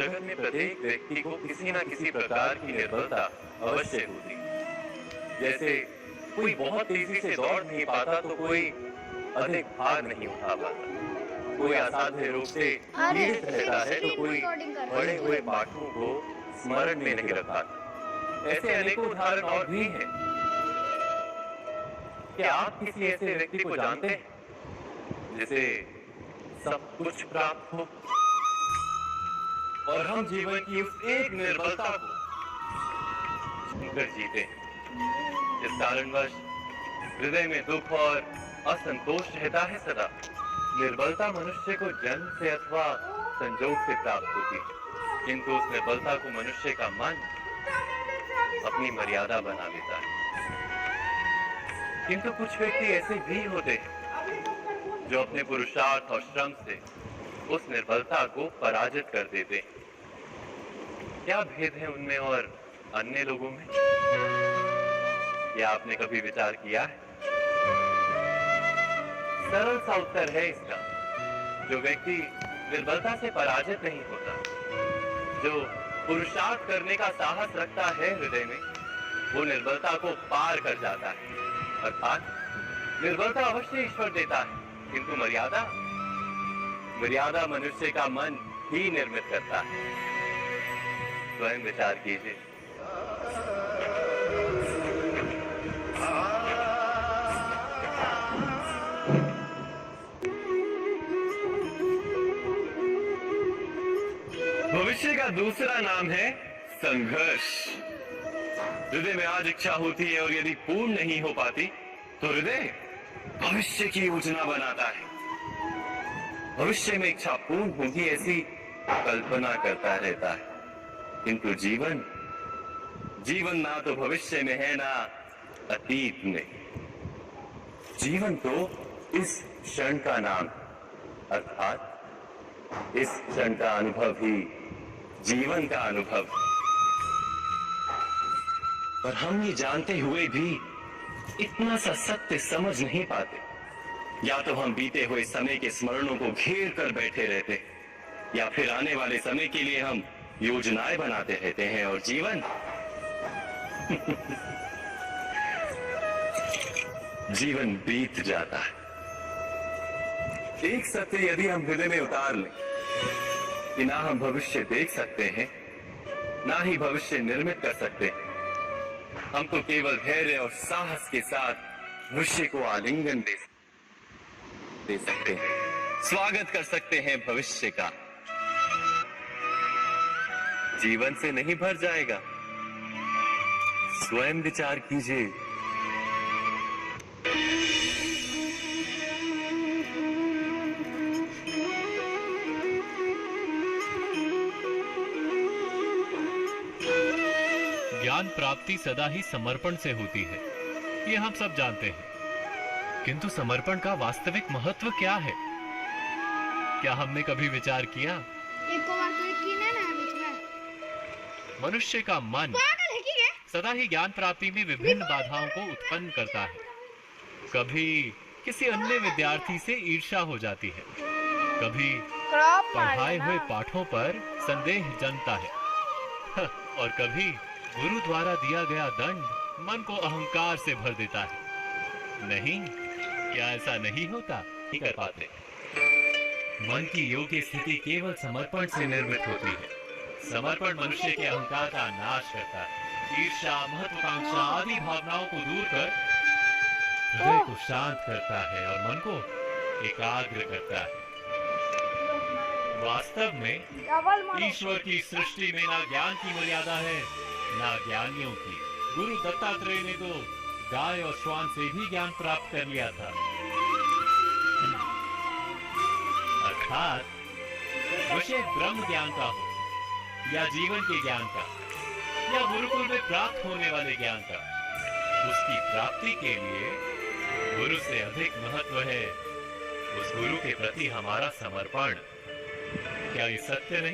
जगत में प्रत्येक व्यक्ति को किसी न किसी प्रकार की निर्बलता अवश्य होती है। जैसे कोई बहुत तेजी से दौड़ नहीं पाता तो कोई अधिक भार नहीं उठा पाता, कोई असाध्य रूप से अरे पीड़ित रहता है तो सीरियसली कोई रिकॉर्डिंग कर पढ़े रहे हुए पाठों को स्मरण में नहीं रख पाता। ऐसे अनेकों उदाहरण और भी हैं। क्या आप किसी ऐसे व्यक्ति को जानते हैं जिसे सब कुछ प्राप्त हो और हम जीवन की उस एक निर्बलता को चुनकर जीते हैं? इस कारणवश हृदय में दुख और असंतोष रहता है सदा। निर्बलता मनुष्य को जन्म से अथवा संजोग से प्राप्त होती है, किंतु उस निर्बलता को मनुष्य का मन अपनी मर्यादा बना लेता है। किंतु कुछ व्यक्ति ऐसे भी होते हैं जो अपने पुरुषार्थ और श्रम से उस निर्बलता को पराजित कर देते हैं। क्या भेद है उनमें और अन्य लोगों में? क्या आपने कभी विचार किया है? सरल सा उत्तर है इसका। जो व्यक्ति निर्बलता से पराजित नहीं होता, जो पुरुषार्थ करने का साहस रखता है हृदय में, वो निर्बलता को पार कर जाता है। अर्थात निर्बलता अवश्य ईश्वर देता है, किंतु मर्यादा मनुष्य का मन ही निर्मित करता है। स्वयं विचार कीजिए। भविष्य का दूसरा नाम है संघर्ष। हृदय में आज इच्छा होती है और यदि पूर्ण नहीं हो पाती तो हृदय भविष्य की योजना बनाता है। भविष्य में इच्छा पूर्ण होगी ऐसी कल्पना करता रहता है, किंतु जीवन ना तो भविष्य में है ना अतीत में। जीवन तो इस क्षण का नाम, अर्थात इस क्षण का अनुभव ही जीवन का अनुभव। पर हम ये जानते हुए भी इतना सा सत्य समझ नहीं पाते। या तो हम बीते हुए समय के स्मरणों को घेर कर बैठे रहते, या फिर आने वाले समय के लिए हम योजनाएं बनाते रहते हैं और जीवन जीवन बीत जाता है। एक सत्य यदि हम हृदय में उतार लें कि ना हम भविष्य देख सकते हैं, ना ही भविष्य निर्मित कर सकते हैं, हम तो केवल धैर्य और साहस के साथ भविष्य को आलिंगन दे सकते हैं, स्वागत कर सकते हैं भविष्य का। जीवन से नहीं भर जाएगा। स्वयं विचार कीजिए। ज्ञान प्राप्ति सदा ही समर्पण से होती है, ये हम सब जानते हैं। किंतु समर्पण का वास्तविक महत्व क्या है? क्या हमने कभी विचार किया? मनुष्य का मन सदा ही ज्ञान प्राप्ति में विभिन्न बाधाओं को उत्पन्न करता है। कभी किसी अन्य विद्यार्थी से ईर्ष्या हो जाती है, कभी पढ़ाए हुए पाठों पर संदेह जन्मता है और कभी गुरु द्वारा दिया गया दंड मन को अहंकार से भर देता है। नहीं, क्या ऐसा नहीं होता? नहीं कर पाते। मन की योग्य स्थिति केवल समर्पण से निर्मित होती है। समर्पण मनुष्य के अहंकार का नाश करता है। ईर्ष्या, महत्वाकांक्षा आदि भावनाओं को दूर कर हृदय को शांत करता है और मन को एकाग्र करता है। वास्तव में ईश्वर की सृष्टि में ना ज्ञान की मर्यादा है, ना ज्ञानियों की। गुरु दत्तात्रेय ने तो गाय और श्वान से भी ज्ञान प्राप्त कर लिया था। अर्थात विषय ब्रह्म ज्ञान का हो या जीवन के ज्ञान का या गुरुकुल में प्राप्त होने वाले ज्ञान का, उसकी प्राप्ति के लिए गुरु से अधिक महत्व है उस गुरु के प्रति हमारा समर्पण। क्या ये सत्य नहीं?